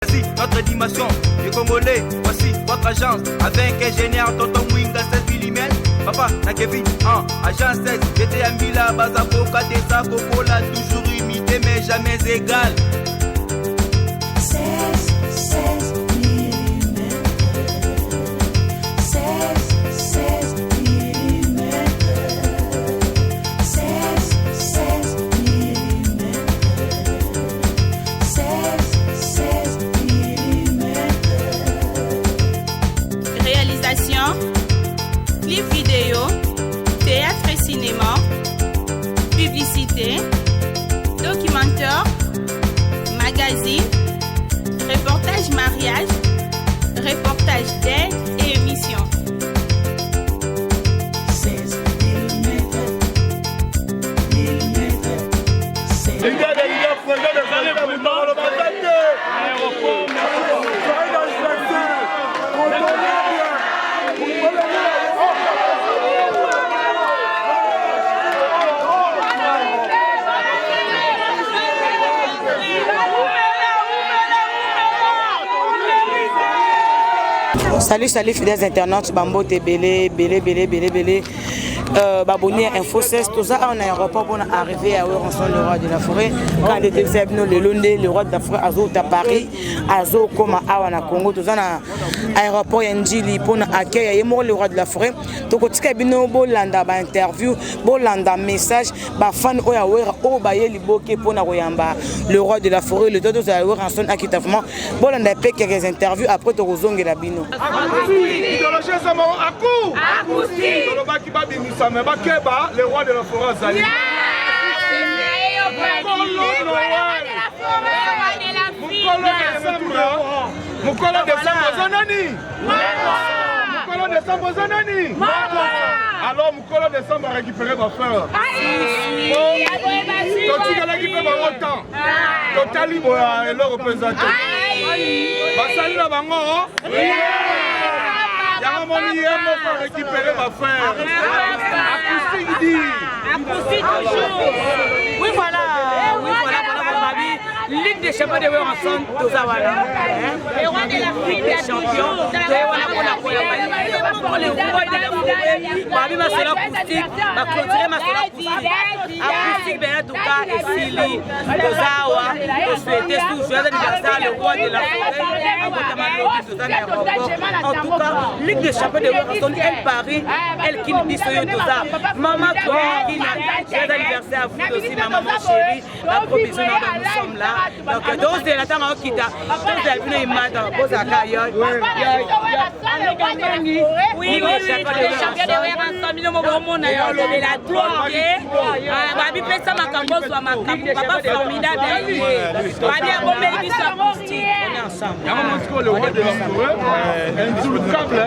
Voici notre dimension du Congolais, voici votre agence avec ingénieur Tonton Mwinga 16 mm. Papa, na Kevin, agence 16, j'étais à Mila, Bazako, Kadesa, Kokola, toujours imité mais jamais égal. 16 mm. 16 mm. 16 mm. 16 mm. Réalisation, clip vidéo, théâtre et cinéma, publicité, documentaire, magazine, reportage mariage, reportage d'aide et émission. 16 Salut fidèles internautes, Bambo Tebele, belé. Babonné à Info 16, tout ça en aéroport pour arriver à Ouranson, le roi de la forêt. Quand il était le Londé, le roi de la forêt, Azo à Paris, Azo comme à Awana Congo, tout ça à aéroport Yandjili pour accueillir le roi de la forêt. Donc, tu as bien Bolanda interview, Bolanda message, fan Oya O Baye Liboke pour Naroyamba, le roi de la forêt, le dos de Ouranson Akitafement, Bolanda fait quelques interviews après tu Rozong et la Bino. Le roi de la forêt Zali. Mukolo décembre Zanani. Alors Mukolo décembre a récupéré ma frère. Quand tu as récupéré ma autant. Total libre et le représentant. Basali la bango. Pour récupérer ma frère. Acoustique dit. Acoustique toujours. Oui voilà. Ligue des champions de Ouranson, tous à Wana. Le roi de l'Afrique des champions. Pour les rois de la forêt, Babi ma soeur acoustique, ma clôture ma soeur acoustique. Acoustique bien en tout cas et Sili, Tozawa, pour souhaiter tout joyeux anniversaire le roi de la forêt. En tout cas, Ligue des champions de Ouranson, elle Paris, elle qui nous dit sur Toza. Maman toi qui n'a joyeux anniversaire à vous aussi, ma maman chérie, ma gros bisous, nous sommes là. Donc, dose de la temps à Okita, dose de la vie de Bozaka, oui, les champions de Ouranson, nous avons la gloire. Babi fait ça, ma cambo soit ma cambo, papa formidable. Babi a bombé les bisous acoustiques. On est ensemble. Le roi de la forêt, indiscutable,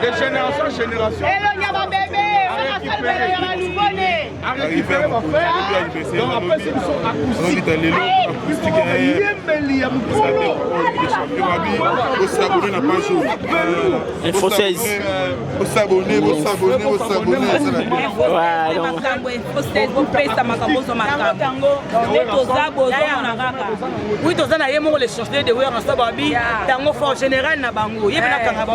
de génération en génération. A récupéré ma frère. Donc après c'est une sorte acoustique. Info 16. Vous s'abonnez. Oui, tous les gens les chercher de voir ensemble Babi. Tango fort général na bango. Yebena kanga.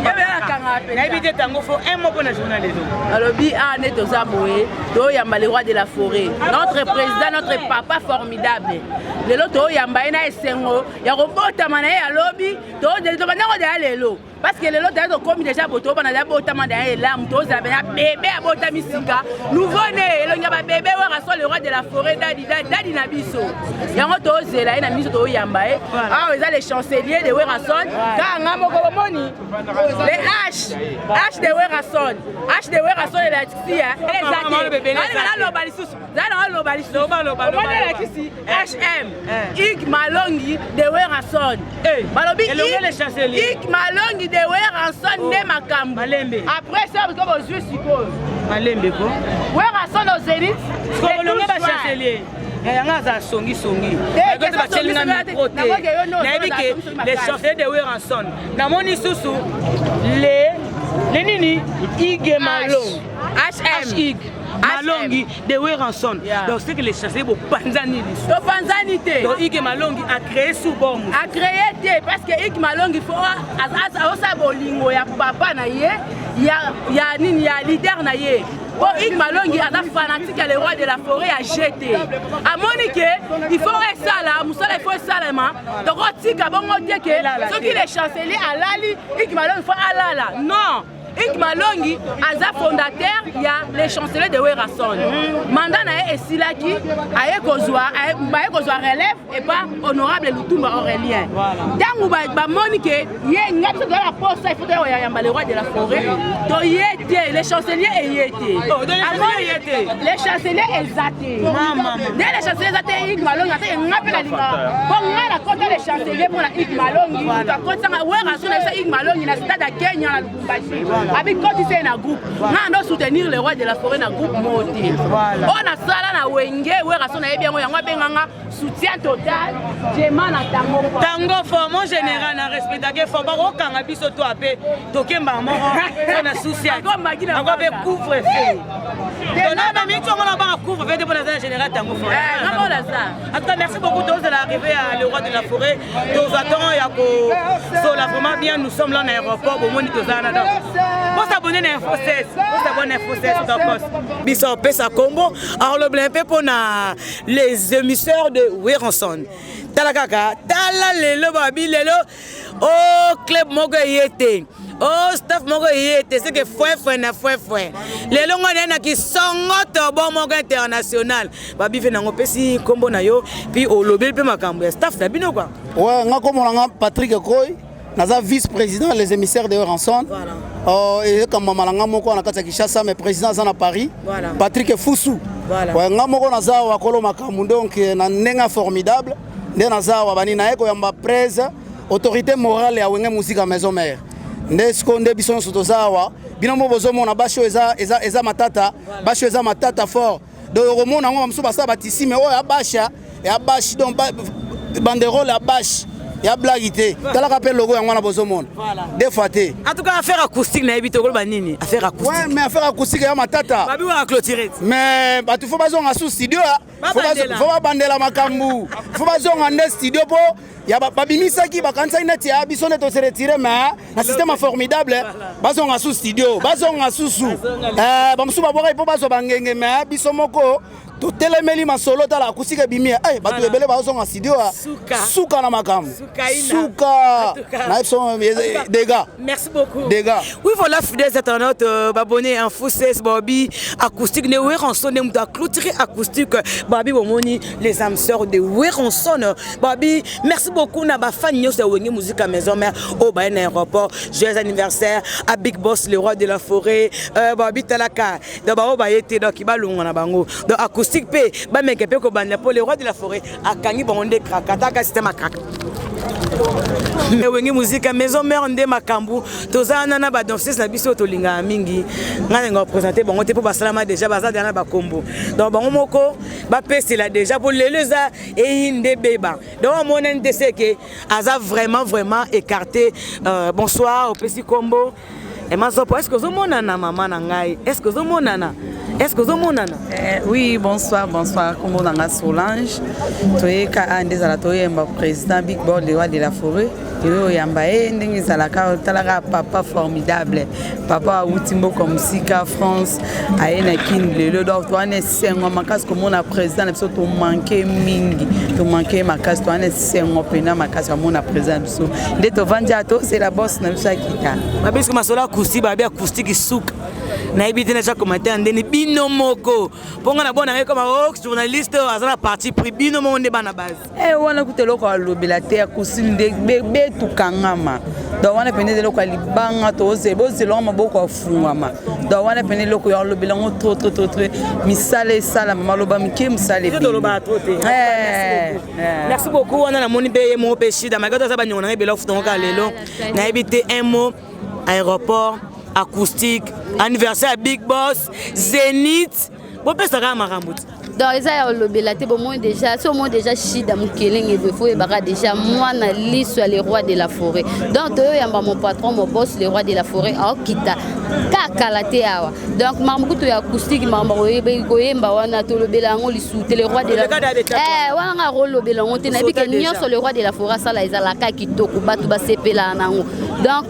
Na éviter tango fort un mot pour la journée. Alors bi a net aux aboyés, to yamba le roi de la forêt. Notre président, notre papa formidable. Le loto yamba ina esengo, ya robota manaye ya lobby, to de banango de alelo. Parce que le lot a commis déjà boto pendant la bota manaye là, muto za bébé a bota misika. Nouveau né, le nyaba bébé wa raso le roi de la forêt dadi na biso. Yango to zela ina miso to yamba ah ils ont les chanceliers de Ouranson, kanga moko moni. Les H de Ouranson. H de Ouranson et la Tixia. HM. Ik Malongi de Ouranson. Balobi Ik Malongi de Ouranson de Makambo. Après ça, vous avez joué Siko. Malembe ko. Ouranson au Zénith. Kolonga ba chancelier. Yanga songi. Les chanceliers de Ouranson. Namoni susu les nini Ig Malong. HM. Malongi de Weranson. Donc c'est que les chasseurs vont panzani. Donc Ike Malongi a créé sous bombe. A créé parce que Ike Malongi faut asa bolingo ya papa na ye ya nini ya leader na ye. Bon, Ike Malongi a un fanatique à le roi de la forêt à jeter. À Monique, il faut ça là, il faut ça là. Donc, on dit que ceux qui les chanceliers à l'ali, Ike Malongi il faut à là. Non! Ike Malongi, Aza fondateur, il y a les chanceliers de Weranson. Mandana et Silaki, Aye Kozwa relève et pas honorable Lutumba Aurélien. Dans Monique, il y a une autre de la poste, il faut dire le roi de la forêt. Donc, il y était, les chanceliers y étaient. Les chanceliers exatés. Dès les chanceliers exatés, Ike Malongi, il appelle la Lima. Bon, on a compté les chanceliers pour Ike Malongi. On a compté Ike Malongi, dans le stade à Kenya, à Lubumbashi. Avec quand tu sais un groupe, on doit soutenir le roi de la forêt dans le groupe Moti. On a ça là na Wenge, Weranson a bien, on a soutien total. Tango fort, mon général, na respecté, faut pas aucun habit sur toi, toquer maman, on a souci. On va couvre-feu. En tout cas, merci beaucoup de l'arrivée à le roi de la forêt. Nous attendons, vraiment bien, nous sommes là à l'aéroport, au moment où vous abonnez à Info16, vous abonnez à Info16 dans le poste. Bissau Pesa Combo, alors le blanc pour les émisseurs de Weranson. Talakaka, Talalelo, Babi, Lelo, oh, Club Mogo Yete. Oh, staff Mogo Yete, c'est que fouet. Les longs qui sont au bon Mogo international. Babi fait un petit combo na yo, puis au lobby, puis ma cambre. Staff, t'as bien ou quoi? Ouais, on a comme Patrick Koy. Naza vice-président les émissaires de Weranson. Et comme Mamalanga Moko on a Kinshasa mais président à Paris. Patrick Foussou. Ouais, Ngamoko Naza wa Kolo Makamu donc na nenga formidable. Nde Naza wa bani na eko yamba presse autorité morale ya wenge musique à maison mère. Nde skonde biso sotozawa. Binomo bozomo na basho eza matata, basho eza matata fort. Donc romona ngo msuba basa batisi mais oya basha ya bashi donc banderole ya bashi. Il y a blaguité. Tu as rappelé le logo en Bozomon. Des fois. En tout cas, affaire acoustique, na ebito ko banini. Affaire acoustique. Ouais, mais affaire acoustique, il y a ma tata. Babi va clôturer. Mais tu faut pas en sous studio. Faut pas bander la makambu. Faut pas en studio pour. Il y a Babi Misaki, Bakansa Inatia, Bisson est se retirer, mais un système formidable. Bazon en sous studio. Bazon en sous. Bamsou Babora, il faut pas se banger, mais Bissomoko. Tout le monde ma solo dans la acoustique bimia. Eh, bah tu es belle bazon en studio. Souka na makam. Souka. Dégâts. Merci beaucoup. Dégâts. Oui, voilà, fidèles internautes, abonnés en Info16 Bobby acoustique de Weranson, nous avons clôturé acoustique Bobby Bomoni, les âmes sœurs de Weranson. Bobby, merci beaucoup na ba fan news de Wenge musique à maison mère au Bain aéroport. Joyeux anniversaire à Big Boss le roi de la forêt. Bobby Talaka. De ba obayete donc ibalunga na bango. Donc acoustique pe ba mekepe ko bande pour le roi de la forêt a kangi bonde krakata ka système krak. Wenge musique à maison mère ndé makambu tozana na ba danseuse na biso to linga mingi ngana ngo présenter bango te pour basalama déjà baza dana ba kombo donc bango moko ba pese la déjà pour leleza et inde beba donc on monte c'est que aza vraiment écarté. Bonsoir au petit combo et mazopo est-ce que vous monana maman na ngai est-ce que vous monana oui, bonsoir, comme on a Solange. Tu es président Big Boss, le roi de la forêt. Papa formidable. Papa Outimbo comme Sika France. Aena King, le Lord, tu as un macasse comme on a président, tu manqué mingi. Tu manqué ma casse, tu as un pena ma casse comme on a président. De to Vandiato, c'est la boss na Sakita. Parce que ma sola acoustique, babi acoustique souk. Na ebité na commenté andeni bino moko. Ponga na bona comme journaliste azana parti pris bino mo ndé bana base. Eh wana kutelo ko lobela te acoustique de be tukangama. Donc wana pene de loko libanga to zebo zelo maboko afungama. Donc wana pene loko yo lobela ngo trop misale sala maloba mike misale bi. Merci beaucoup wana na moni be mo peshi da magato za banyona na bela futonga ka lelo. Na ebité un mot aéroport acoustique anniversaire Big Boss Zénith. Bon peut ça marambout. Donc ils ont lobelate bon moi déjà so moi déjà chida mukeleng et faut et bara déjà moi na liso les rois de la forêt. Donc eux yamba mon patron mon boss les rois de la forêt a kita kala te awa donc makambo kutu ya acoustique makambo koyemba wana tolobela yango lisuute le roi de la wana nga kolobela yango te nayebi ke nyonso le roi de la forêt asala ezalaka kitoko bato basepela nango donc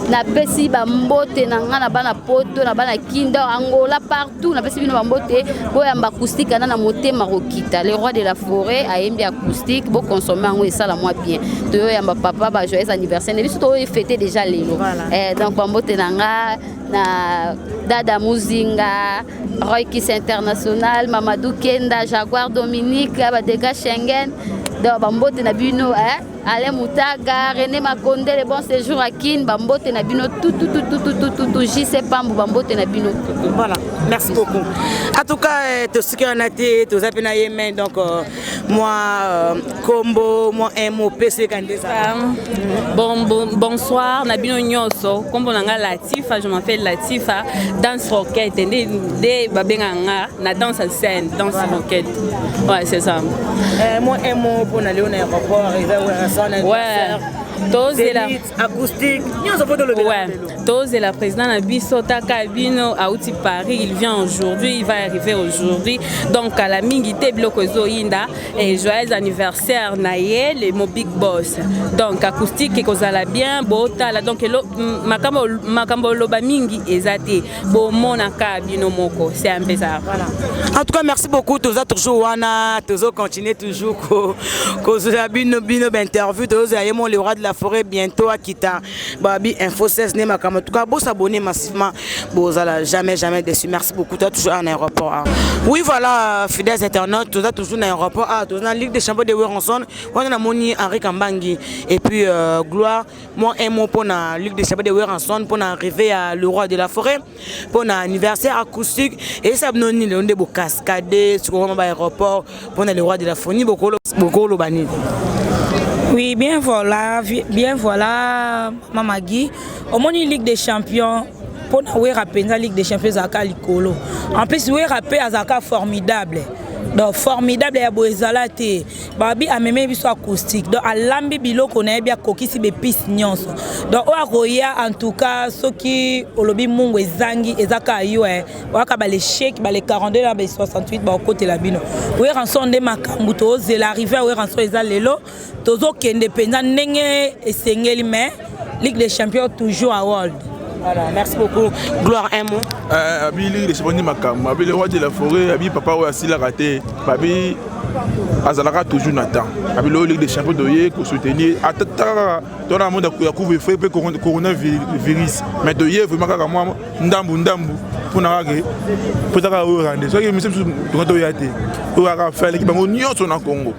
napesi bambote na nga na bana poto na bana kinda Angola partout napesi bino bambote boyamba acoustique ana na motema kokita le roi de la forêt ayembi acoustique bo consommer yango esala moi bien toyoyamba papa ba joyeux anniversaire ne biso toyefete déjà lelo donc bambote na nga na Dada Muzinga, Roy Kiss International, Mamadou Kenda, Jaguar Dominique, Badega Schengen, Bambote Nabino, Alain Moutaga, René Makonde, les bons séjours à Kin, Bambote Nabino, tout, JC Pambo, Bambote Nabino. Voilà, merci beaucoup. En tout cas, tout ce qu'on a été, tout ça, donc moi, Combo, moi, MOP, c'est quand bonsoir, Nabino Nyoso, Combo Nanga Latifa, je m'appelle Latifa, danse roquette, de Babenganga, na danse à scène, danse roquette. Ouais, c'est ça. Moi, MO pour aller au aéroport, arriver au tous et la acoustique, tous et la présidente Nabiso Takabino à Outi Paris, il vient aujourd'hui, il va arriver aujourd'hui. Donc à la Mingité Blokozo Inda et joyeux anniversaire Naye, les mon big boss. Donc acoustique et kozala bien, bota donc makambo loba mingi ezate, bo monaka bino moko, c'est un peu ça. Voilà. En tout cas, merci beaucoup, tous toujours wana, tous continuer toujours bino interview, tous ayemo le roi de la forêt bientôt à Kita. Babi Info 16 ne makam. En tout cas, beau s'abonner massivement. Beau jamais déçu. Merci beaucoup. Tu as toujours un aéroport. Oui, voilà, fidèles internautes, tu as toujours un aéroport. Tu as la Ligue des Champions de Weranson. On a moni Henri Kambangi. Et puis gloire, moi un mot pour la Ligue des Champions de Weranson pour arriver à le roi de la forêt pour un anniversaire acoustique et ça nous on des beaux cascades sur un aéroport pour le roi de la forêt beaucoup le bani. Oui, bien voilà, Mamagui. Au moins une Ligue des Champions, pour nous rappeler la Ligue des Champions Zaka Likolo. En plus, nous rappeler Zaka formidable. Donc formidable ya boezalate. Babi a même biso acoustique. Donc à lambi bilo connaît bien kokisi be piste nyonso. Donc o akoya en tout cas ceux qui olobi mungu ezangi ezaka yo waka ba les chèques ba les 42 là ba 68 ba côté la bino. Oui rançon de makambu to zela arriver oui rançon ezalelo tozo kende penza ndenge esengeli mais Ligue des Champions toujours à World. Voilà, merci beaucoup. Gloire un mot. Ligue des Champions makam, abi le roi de la forêt, abi papa ou asila raté, abi azalaka toujours n'attend. Abi le Ligue des Champions doyer pour soutenir atata dans le monde ya couvre-feu pe coronavirus. Mais doyer vraiment ka moi ndambu pour na rage. Pour ta o rande. So que monsieur to doyate. O aka faire l'équipe bango nyonso na Congo.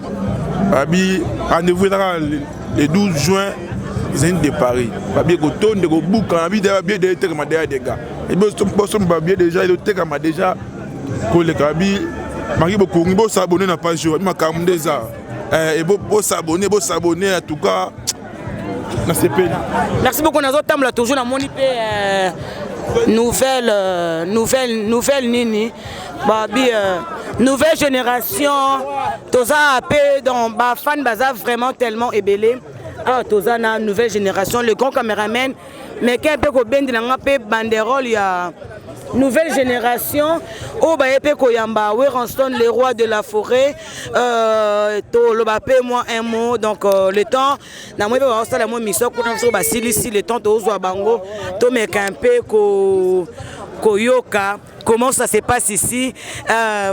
Abi rendez-vous le 12 juin. Zine de Paris. Babie Goton de Gobouka, Babie de Tekamada des gars. Et bien, Babie déjà, il était comme déjà. Pour les Kabi, Marie Bokongo s'abonner n'a pas joué. Ma cam des arts. Et beau s'abonner en tout cas. Merci beaucoup. Nous avons toujours la monité nouvelle Nini. Babie. Nouvelle génération. Tous appelés dans Bafan Baza vraiment tellement ébélé. Ah, Tozana, nouvelle génération, le grand caméraman, mais qui peut de la banderole, il y a nouvelle génération, au Bayepe Koyamba, Weranson, les rois de la forêt, le Bapé, moi un mot, donc le temps, na moi va la moi mission qu'on a sur Basili, le temps Tozo Bango, Tomé Campé, Koyoka. Comment ça se passe ici?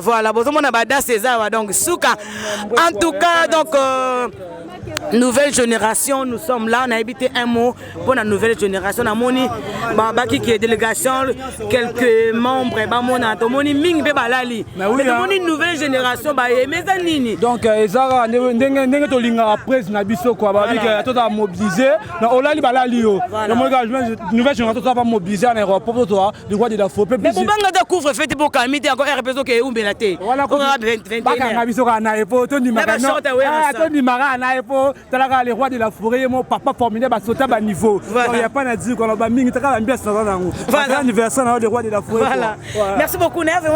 Voilà, bon, on a bada César, donc Souka. En tout cas, donc. Nouvelle génération, nous sommes là, on a habité un mot pour la nouvelle génération. On a moni, Babaki qui est délégation, quelques membres, moni Ming Bebalali. Mais une nouvelle génération, mais ça nini. Donc, Zara, n'est to linga après, na biso quoi, Babaki tout a mobilisé. On l'a balali yo. Nouvelle génération, tout a mobilisé en aéroport, toi, du roi de la forêt. Mais comment on couvre fait pour calmer encore RPSO qui est où belate. Voilà, on a 21. Na biso na aéroport, to ni magana. To ni magana na aéroport. Talaka les rois de la forêt, mon papa formidable à sauter à niveau. Il n'y a pas à dire qu'on a mis un bien sans anniversaire des rois de la forêt. Voilà. Merci beaucoup. Vous avez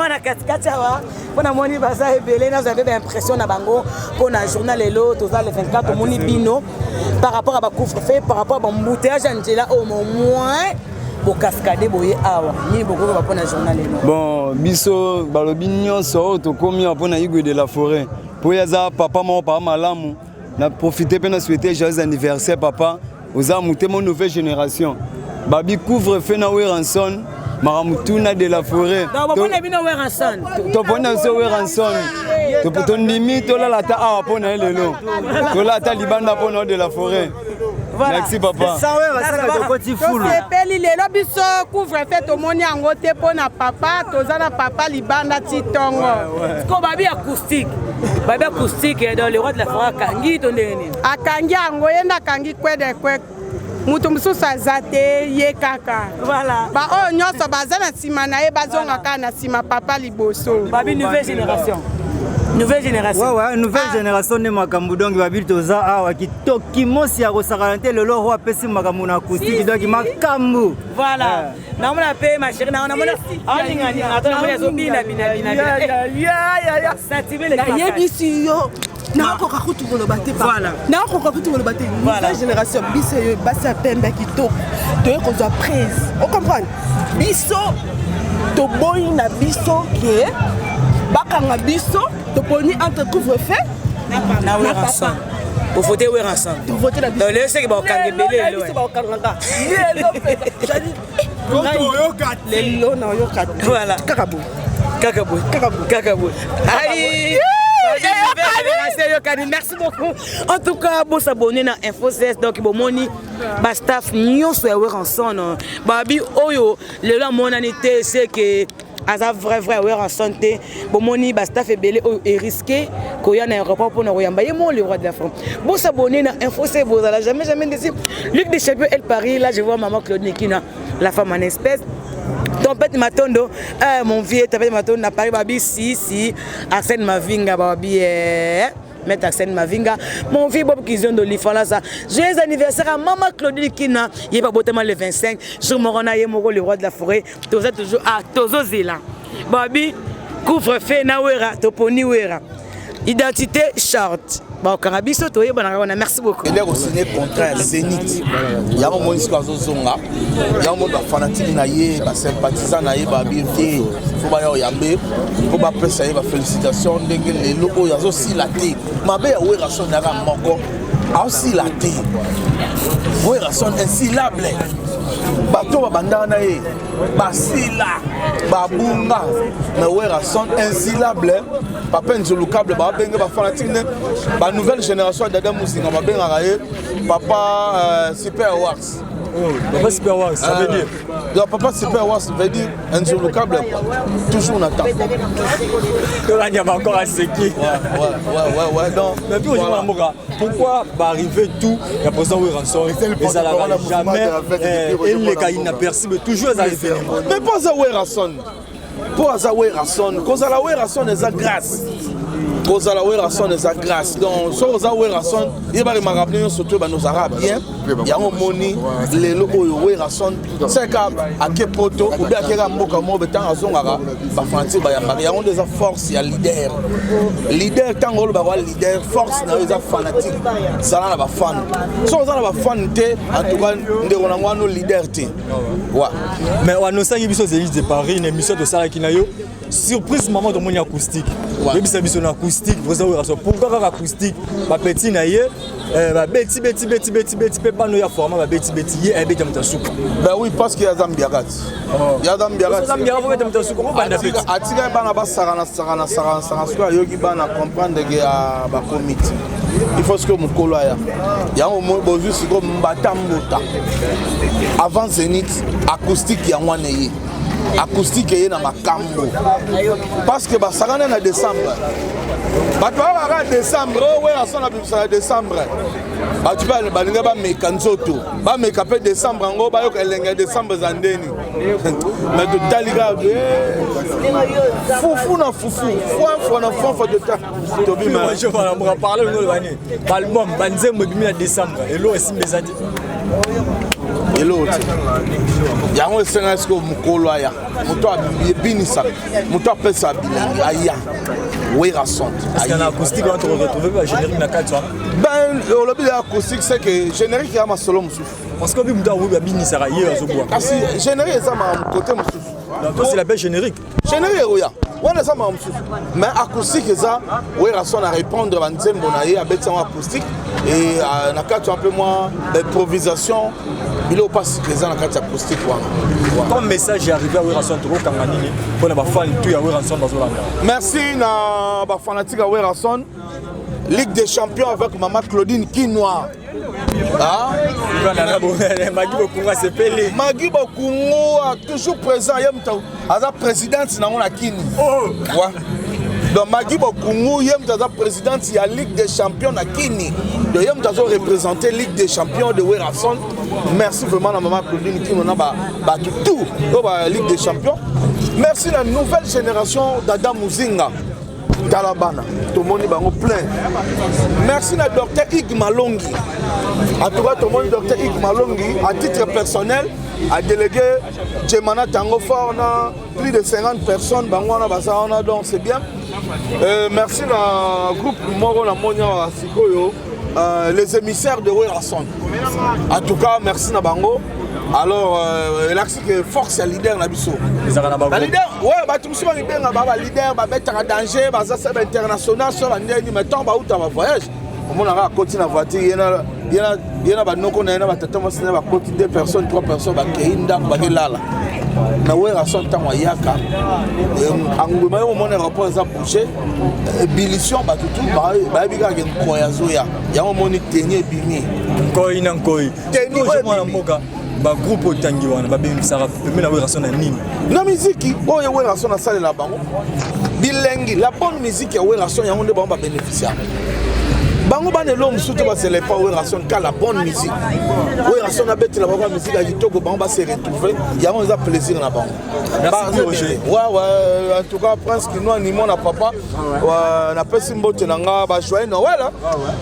l'impression pour la journal et l'autre, le 24 au Moni Bino, par rapport à ma couvre-feu, par rapport à mon bouteillage Angela, au moins. pour cascader boye awa ni beaucoup va pour na journal bon biso balobi nyonso to komi pour na Igwe de la Forêt pour yaza papa mon papa malamu na profiter pour na souhaiter joyeux anniversaire papa aux amoute mon nouvelle génération babi couvre feu na Weranson Maramutuna de la Forêt to bino Weranson to pona so Weranson to puton limite to la lata awa pour na lelo to la ta libanda pour na de la Forêt. Merci papa. Ça peli lelo biso couvre fait to moni yango te pona papa tozana papa libanda titongo. Ko babi acoustique. Babi acoustique dans le roi de la Forêt kangi to ndeni. Akangi yango yenda kangi kwede kwe. Mutu mususu azate ye kaka. Voilà. Ba o nyonso bazana sima na ye bazonga kana sima papa liboso. Babi nouvelle génération. Nouvelle génération. Ouais, nouvelle génération de Makambudongi Babil Toza awa kitoki mosi ya kosakalante le loro apesi makambo na acoustique donc makambu. Voilà. Na mona pe ma chérie na mona ani atona mona zo bina ya. Sentiment le yebisi yo. Na ko kakutu ko lobate pa. Voilà. Na ko kakutu ko lobate. Nouvelle génération biso yo basa pembe kitoko. To ko zo prise. On comprend. Biso to boy na biso ke bakanga biso to poni entre couvre-feu na Weranson. Pour voter Weranson. Pour voter la biso. Le c'est que ba kange belé lo. Biso ba kanga. Jadi lelo na yo kat. Voilà. Kakabo. Aïe. Merci beaucoup. En tout cas, vous s'abonner à InfoCS donc bon moni ba staff nyonso ya Weranson. Babi oyo le la monanité c'est que aza vrai en santé bon moni ba staff ebele est risqué ko ya na aéroport pour na royamba ye mon le roi de la France. Vous s'abonner à InfoCS vous allez jamais décider. Luc des champions elle Paris là je vois maman Claude Nikina la femme en espèce. Tempête Matondo, mon vieux Tempête Matondo à Paris babi si Arsène Mavinga babi mettre Arsène Mavinga mon vieux Bob Kizon de l'Ifala ça joyeux anniversaire à maman Claudie Kina il est pas bottement le 25 sur Morona Yemoro le roi de la forêt tous toujours à Tozo Zela babi couvre-feu na wera toponi wera identité short. Bon, Carabiso, merci beaucoup. Il a signé contrat à Zénith. Il y a un monde qui a zonga. Il y a un monde fanatique naïe, sympathisant naïe, il faut pas y aller. Il faut pas presser les félicitations. Les locaux, il y a aussi la thé. Ma mère, où est la sonne a aussi la thé. Où est la sonne insilable. Bateau bandana naïe. Basila, babunga, mais où est la sonne insilable. Papa Nzolukable, ba fanatique, ba nouvelle génération d'Adam Moussina, papa Super Wax. Papa Super Wax, ça veut dire. Papa Super Wax veut dire Nzolukable, toujours on attend. Il y a encore à ce qui. Ouais. Donc, mais puis aujourd'hui, pourquoi arriver tout, il y a présent Weranson, et ça n'a jamais, et les cas inaperçus, mais toujours à arriver. Mais pas à Weranson. Pour Weranson, cause à la Weranson est à grâce. Cause à la Weranson est à grâce. Donc, sur la Weranson, il va me rappeler surtout nos arabes bien. Il y a un moni, les locaux Weranson, c'est qu'à Kepoto, ou bien à Keramboka, moi, betant à Zongara, il y a des forces, il y a leader. Leader, tant qu'on va leader, force, il y a fanatique. Ça n'a pas fan. Si on a fan, en tout cas, on a nos leaders. Mais on a aussi de Paris, une émission de Sarah Kinayo. Surprise maman de mon acoustique. Oui, c'est une acoustique. Vous avez raison. Pourquoi acoustique? Ma petite naïe, ma bêti, pas nous y a formé, ma bêti, et bêti dans ta soupe. Ben oui, parce qu'il y a Zambiagat. Il y a Zambiagat. Zambiagat, vous mettez dans ta soupe. Comment pas d'habitude? Atiga bana sarana, yogi bana comprendre que à ba comité. Il faut que mon coloya. Il y a un moment où je suis comme Mbatambuta. Avant Zénith, acoustique y a un nez. Acoustique est dans ma cambo. Parce que ça va en décembre. En décembre, ouais, en décembre. Tu vas me mécanzoto. Va me caper décembre, en gros, il décembre zandeni. Mais de taliga, foufou na foufou, foufou de ta. Tobi, je vais parler de l'année. Palmom, banzem, me décembre. Et l'eau est si mes eloko te yango esenga eske mokolo aya moto abinisa moto apesa bilengi aya wera sonde ben olobi ya acoustique c'est que générique ya masolo mosusu parce que mutu awobi abinisaka ye azobwa kasi générique eza côté mosusu c'est la belle générique oya wana eza mama mosusu mais acoustique eza wera sonde à répondre banzembo na ye abeti yango acoustique et na kati un peu moins d'improvisation bilo passe eza na kati acoustique wana comme message est arrivé à wera sonde tokokanga nini mpona bafani tu ya wera sonde bazolanda merci na bafanatique ya wera sonde Ligue des Champions avec Maman Claudine Kinois. Magui Bokungo a sepelé. Magui Bokungo a toujours présent. Il est présidente dans la Kini. Donc Magui Bokungo est présidente de la Ligue des Champions à Kini. Donc il a représenté la Ligue des Champions de Werason. Merci vraiment à Maman Claudine Kinois tout la Ligue des Champions. Merci à la nouvelle génération d'Adam Mouzinga. Talabana, tout le monde est plein. Merci à Dr Ig Malongi. En tout cas, tout le monde Dr Ig Malongi, à titre personnel, a délégué Djemana Tango Fort, plus de 50 personnes, donc c'est bien. Merci au groupe Moro Lamonia Sikoyo, les émissaires de Werason. En tout cas, merci à Bango. Alors, l'axe que force est leader na biso. La leader, ouais, bah tout ça leader, bah leader, bah mettre en danger, bah ça c'est international sur la dernière mettons bah où tu vas voyage. On a continué à voiture, il y a bah non qu'on a bah tata moi c'est bah côté 2 personnes, 3 personnes bah keinda bah gelala. Na wera son temps wa yaka. Anguma au mon aéroport ça bouché. Bilition bah tout bah biga gen koyazo ya. Ya au mon tenir bimi. Koi nan koi. Tenir moi moka. Ba groupe otangi wana ba bemisaka pemela werason na nini na musique oyo werason na salle la bango bilengi la bonne musique ya werason yango nde ba bénéficiaire bango ba ne l'homme surtout ba c'est les pas werason ka la bonne musique werason na bête la ba musique ya kitoko bango ba se retrouver yango za plaisir na bango merci Roger ouais en tout cas prince kino ni mon papa na pesi mbote na nga ba joyeux Noël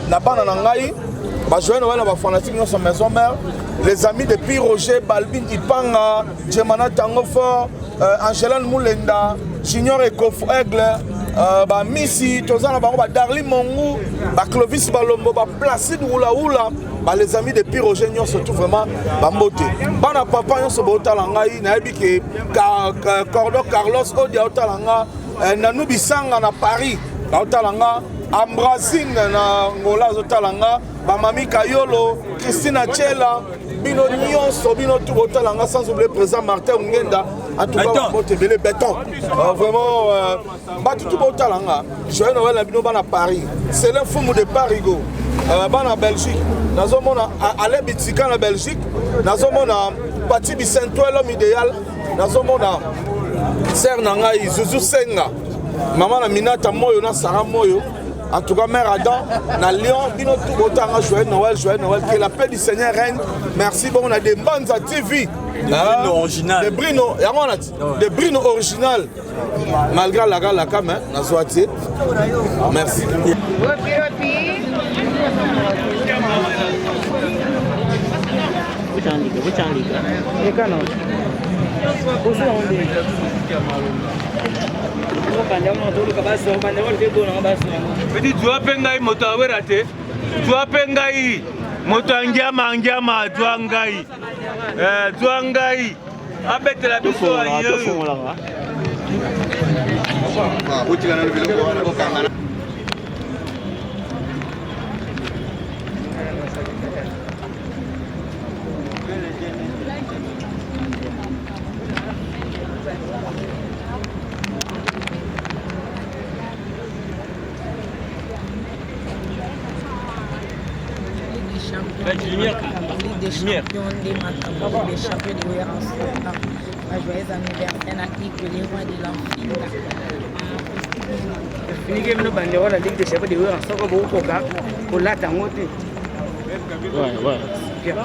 na bana na ngai ba joyeux Noël ba fanatique dans sa maison mère. Les amis depuis Roger, Balbin, Ipanga, Djemana Tango Fort, Angela Moulenda, Junior Ekof Aigle, Missy, Tozana Baroba, Darli Mongou, Clovis Balombo, Placide Oula Oula, les amis depuis Roger, nous sommes vraiment Bambote. Bana Papa, nous sommes au Talangaï, Naibike, Cordo Carlos, Odia au Talanga, Nanoubi Sanga na Paris, au Talanga. Ambrasine na Ngola Zotalanga, Mami Kayolo, Christina Chela, Bino Nyonso, Bino Tugotalanga, sans oublier le président Martin Ngenda, en tout cas, Botebele Béton. Vraiment, tout Botalanga. Joël Noël à Bino Bana Paris. C'est l'info de Parigo. Bana Belgique. Nazomona Alain Bitzika na Belgique. Nazomona Pati Bicento, l'homme idéal. Nazomona Ser Nangai, Zouzou Senga. Maman na Minata Moyo, na Sarah Moyo. En tout cas, mère Adam, na Lyon, bino tout autant joyeux Noël, que la paix du Seigneur règne. Merci, bon, on a des bandes à TV. Des brino original. Des brino original. Malgré la cam, na Zouati. Merci. Petit doigt pengai moto awerate doigt pengai moto angiama doangai doangai abetela biso ayo Ligue des champions des Macabre, des champions de Werason. Un joyeux anniversaire à Ike, les rois de l'Enfina. Fini que nous bandons la Ligue des champions de Werason comme au Coca, pour la tangote. Ouais. Bien.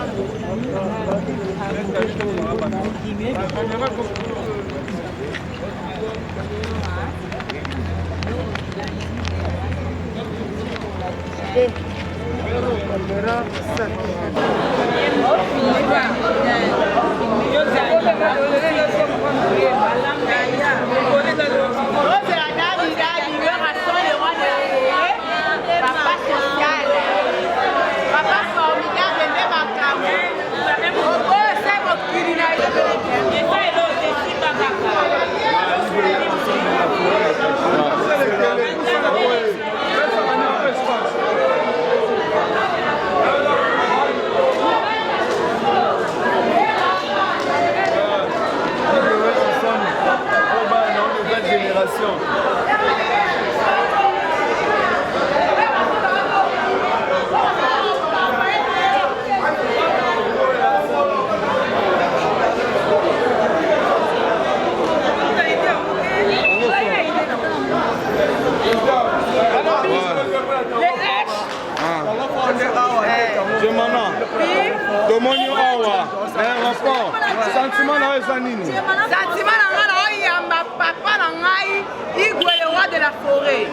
aéroport sentiment na eza nini sentiment na ngai naoyamba papa na ngai Igwe le roi de la forêt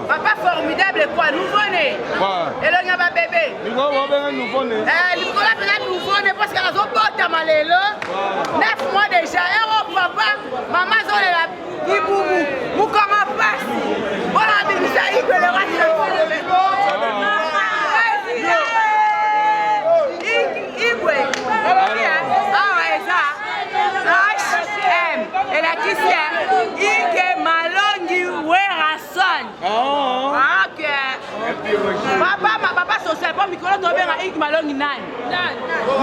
papa formidable quoi nouveau-né elongi ya babebe likolo mpena nouveau-né parce que azobotama lelo 9 mois déjà ero papa mama azolela ibubu mukoma pasi mpona abimisa Igwe le roi de la forêt Igwe awa eza HM elakisi Ike Malongi Werason papa social po mikolo tobenga Ike Malongi nani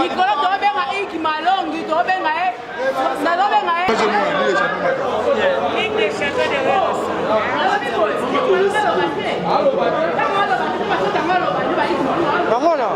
mikolo tobenga Ike Malongi tobenga Ligue des champions de Ramona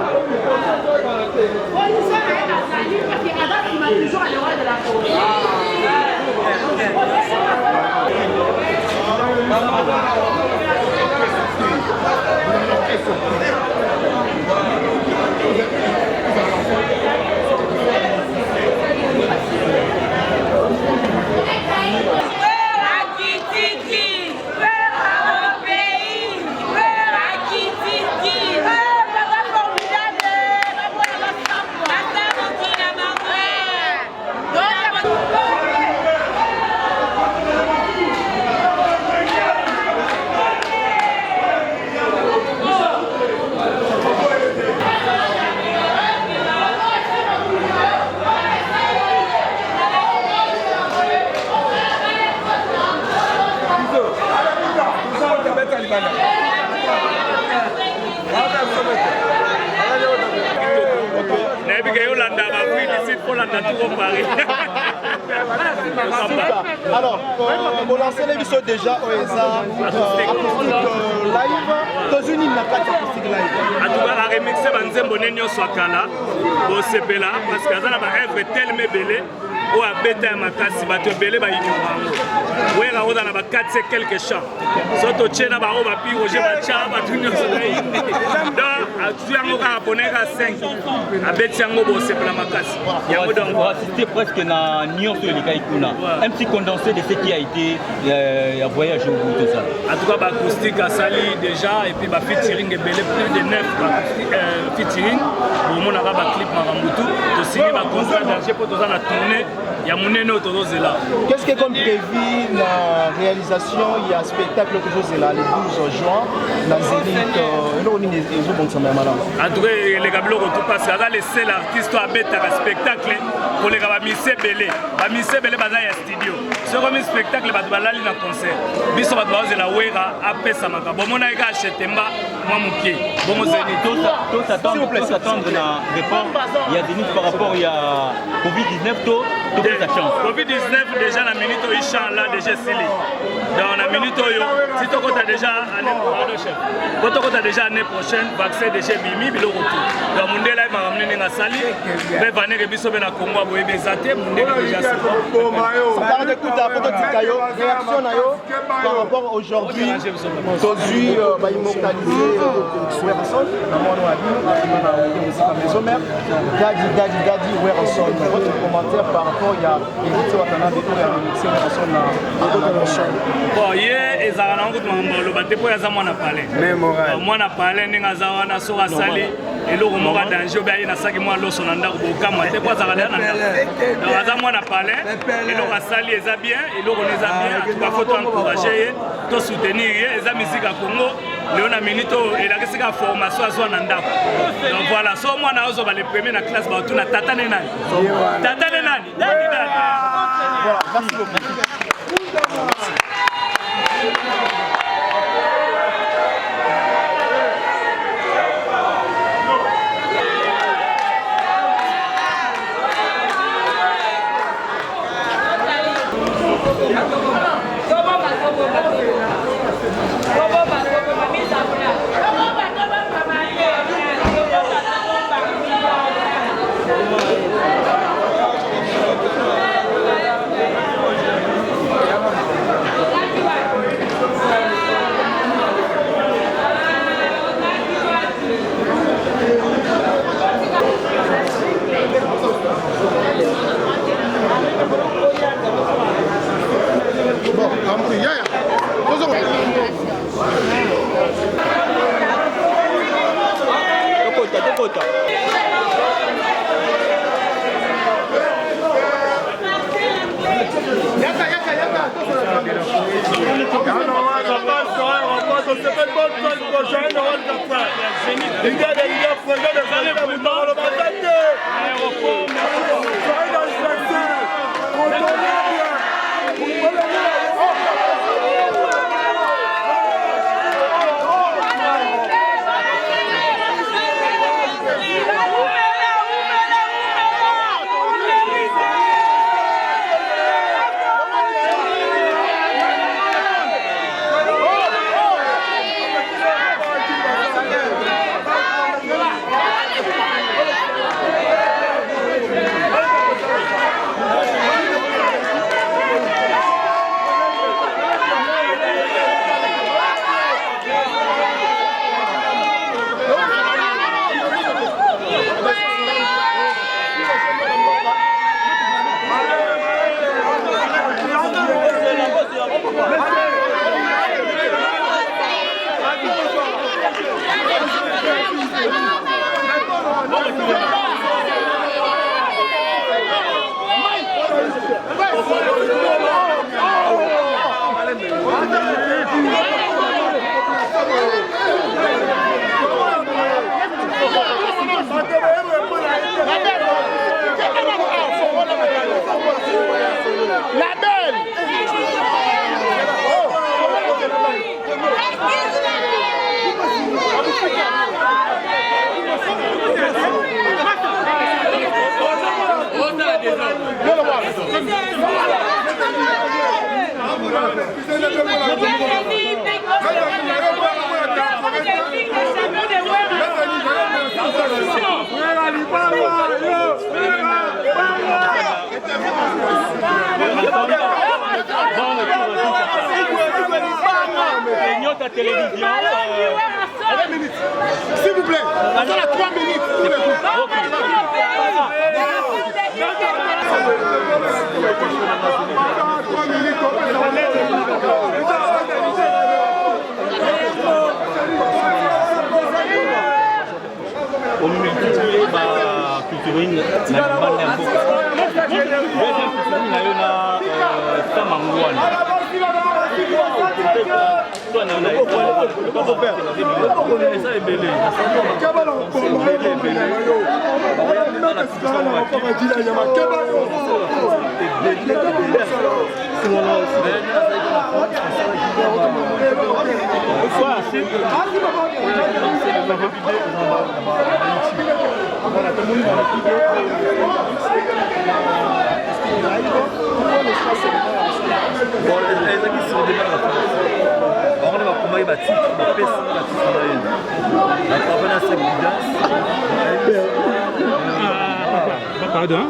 Alors, on lance les bisous déjà au ESA live. Tozuni n'a pas acoustique live. En tout cas, la remixer banzembo nenyo swakala, bo sepela parce que ça na ba œuvre tellement belle. O abeta ya makasi bato ebele bayinyongango wera oza na bakati quelque chant soto tiena bao bapi roger bacha bato nyonso na inde donc atu yango kaka poneka 5 abeti yango bosepela makasi yango donc assisté presque na nyonso elikai kuna un petit condensé de ce qui a été ya voyage au bout de ça en tout cas bacoustique asali déjà et puis bafeaturing ebele plus de 9 featuring bomonaka baclip makambutu tosingi bacontra danger mpo toza na tournée. Qu'est-ce qui est comme prévu la réalisation? Il y a un spectacle que vous avez là le 12 juin, la Zénith, en tout cas, les gars, tout passe. C'est le seul artiste à mettre un spectacle pour les gars, Missé Belé. Missé Belé, il y a un studio. Ce premier spectacle, il y a un concert. Il y a un après ça. Bon, on a acheté moi mon pied. Bon, on s'attendre à répondre. Il y a des news par rapport à Covid-19. Covid-19 déjà la minute où il chante là déjà Sili. Dans la minute où si tu as déjà l'année prochaine vaccin déjà Mimi bilo retour. Donc mon délai m'a ramené dans Sali. Mais vanner que biso na Congo a boyé bezaté mon délai déjà c'est bon. Parle de tout à réaction na yo par rapport aujourd'hui. Tozu ba immortaliser Werason na mwana wa bino na aussi comme les homères. Dadi Werason. Votre commentaire par rapport il y a évité watana de tout remixer Werason na bon hier ezala na ngoto ngolo bate po yaza mwana pale mwana pale ninga za wana so asali eloko moka danger obi na saki mwa loso na ndako bokama te kwa zaka na ndako donc aza mwana pale eloko asali eza bien eloko neza bien tuka photo encourager to soutenir ye eza musique ya Congo leo na minute elakisika formation azwa na ndako donc voilà so mwana ozo ba le premier na classe ba tuna tatane nani dadi voilà merci beaucoup. c'est pas une bonne chose pour Joël Noël Capra. Il y a des leaders présents de Joël Noël Capra. Joël La belle. Ta télévision. S'il vous plaît, on a 3 minutes. Au multiplier ma culturing na bande un peu. Deuxième culturing na yo na Samangouane. Toi na na comment faire ça est belé. Pardon?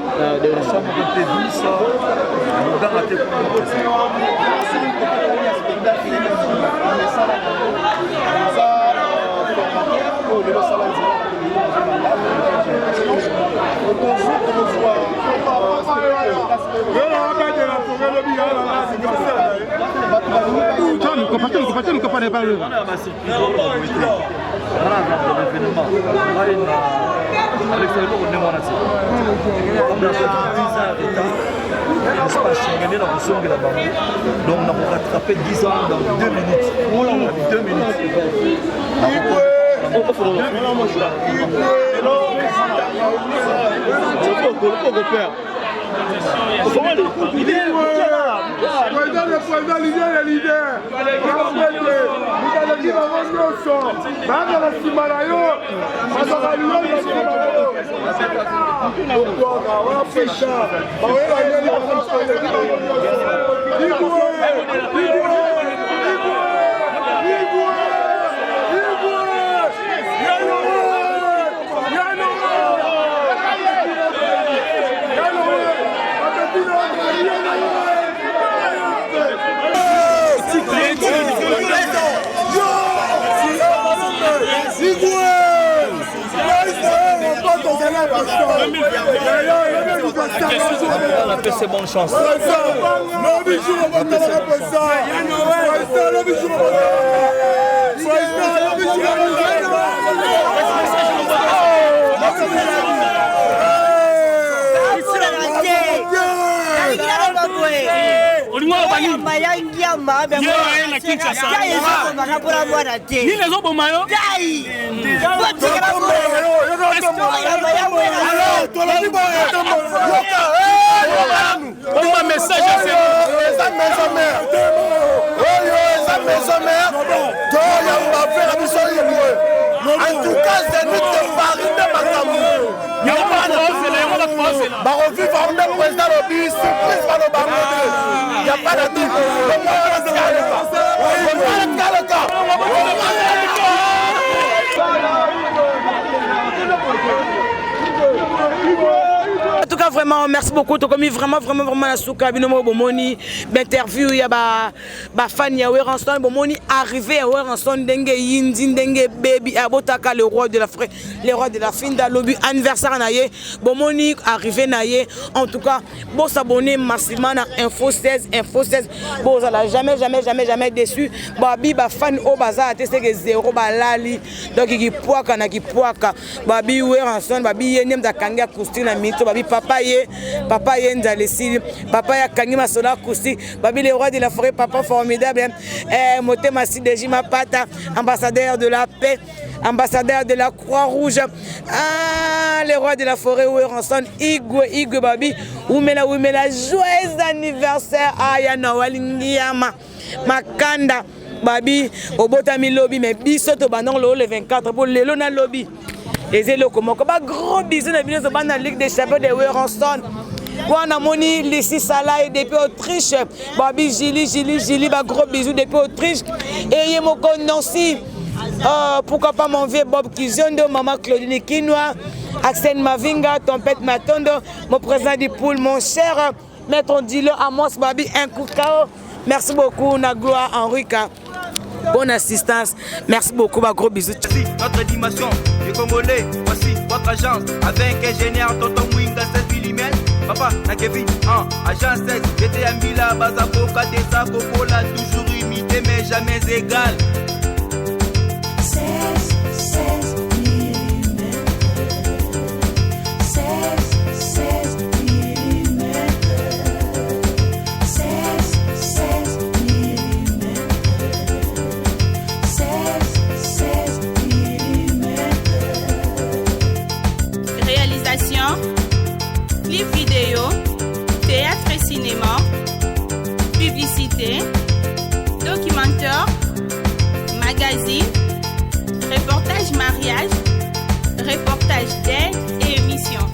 Donc on a rattrapé 10 ans dans 2 minutes. 2 minutes. On a fait ses bonnes chances. On olingo bani maya ngiama be yo na Kinshasa makapura mwana te ni lezo boma yo dai un message à en tout cas, c'est nous qui parlons de ma revivre le président Robi, surprise par le baron. Il n'y a pas de doute. En tout cas, vraiment, merci beaucoup. Tu as commis vraiment la souka. Bomoni, l'interview, il y a des fans, il y a Werenson, Bomoni, arrivé à Werenson, Dengue, Yindi, Dengue, Baby, Abotaka, le roi de la frère, le roi de la fin d'Alobi, anniversaire Naye, Bomoni, arrivé Naye. En tout cas, bon s'abonner massivement à Info 16, bon, ça l'a jamais déçu. Babi, fan au bazar, c'est que zéro balali, donc il poaka, Babi, Werenson, Babi, Yenem, Dakanga, Koustina, Mito, Babi, papa ye Nzalesi, papa ya Kangi Masola Kousti, Babi le roi de la forêt, papa formidable, Moté Massi Dejima Pata, ambassadeur de la paix, ambassadeur de la Croix-Rouge, le roi de la forêt, Werenson, Igwe Babi, Oumela, joyeux anniversaire, Ayana Walingiyama, Makanda, Babi, Obotami Lobby, mais Bisoto Banon le 24 pour le Lona Lobby. Les élus comment gros bisous dans la Ligue des champions de Werenson. On a moni Lissi Salah depuis Autriche. Babi Gili, gros bisous depuis Autriche. Et Yemoko Nancy. Pourquoi pas mon vieux Bob Kizondo, maman Claudine Kinoa, Axel Mavinga, Tempête Matondo, mon président du pool, mon cher maître Dilo Amos Babi, un coup de KO. Merci beaucoup, Nagloa Henrika. Bonne assistance, merci beaucoup, gros bisous. Notre dimension, les Congolais, voici votre agence avec ingénieur Tonton Mwinga 7 mm. Papa, na Kevin, agence 16, j'étais à Mila, Bazako, Kadesa, Kokola, toujours imité mais jamais égal. 16 mm. 16 mm. 16 mm. 16 mm. Réalisation, clip vidéo, théâtre et cinéma, publicité, documentaire, magazine, reportage mariage, reportage d'aide et émission.